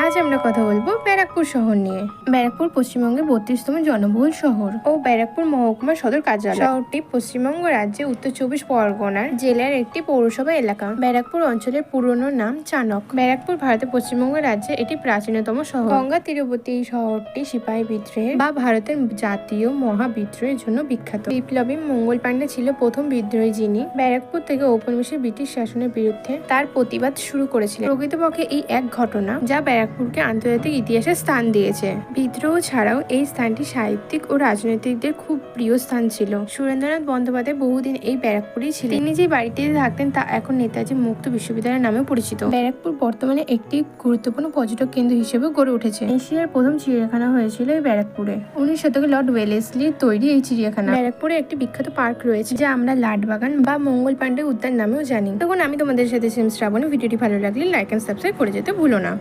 আজ আমরা কথা বলবো ব্যারাকপুর শহর নিয়ে। ব্যারাকপুর পশ্চিমবঙ্গের 32তম জনবহুল শহর ও ব্যারাকপুর মহকুমার সদর কার্যালয়। শহরটি পশ্চিমবঙ্গ রাজ্যের উত্তর 24 পরগনার জেলার একটি পৌরসভা এলাকা। ব্যারাকপুর অঞ্চলের পুরনো নাম চানক। ব্যারাকপুর ভারতের পশ্চিমবঙ্গ রাজ্যের এটি প্রাচীনতম শহর। গঙ্গা তীরবর্তী এই শহরটি সিপাহী বিদ্রোহে বা ভারতের জাতীয় মহাবিদ্রোহের জন্য বিখ্যাত। বিপ্লবী মঙ্গল পাণ্ডে ছিল প্রথম বিদ্রোহী, যিনি ব্যারাকপুর থেকে ঔপনিবেশিক ব্রিটিশ শাসনের বিরুদ্ধে তার প্রতিবাদ শুরু করেছিলেন। প্রকৃতপক্ষে এই এক ঘটনা যা ব্যারাকপুরকে আন্তর্জাতিক ইতিহাসে স্থান দিয়েছে। বিদ্রোহ ছাড়াও এই স্থানটি সাহিত্যিক ও রাজনৈতিকদের খুব প্রিয় স্থান ছিল। সুরেন্দ্রনাথ বন্দ্যোপাধ্যায় বহুদিন এই ব্যারাকপুরেই ছিলেন। তিনি যে বাড়িটিতে থাকতেন তা এখন নেতাজি মুক্ত বিশ্ববিদ্যালয়ের নামে পরিচিত। ব্যারাকপুর বর্তমানে একটি গুরুত্বপূর্ণ পর্যটক কেন্দ্র হিসেবে গড়ে উঠেছে। এশিয়ার প্রথম চিড়িয়াখানা হয়েছিল এই ব্যারাকপুরে। 19 শতকে লর্ড ওয়েলেসলির তৈরি এই চিড়িয়াখানা। ব্যারাকপুরে একটি বিখ্যাত পার্ক রয়েছে যা আমরা লাটবাগান বা মঙ্গল পাণ্ডে উদ্যান নামেও জানি। তখন আমি তোমাদের সাথে শ্রাবণী। ভিডিওটি ভালো লাগলে লাইক এন্ড সাবস্ক্রাইব করে যেতে ভুলো না।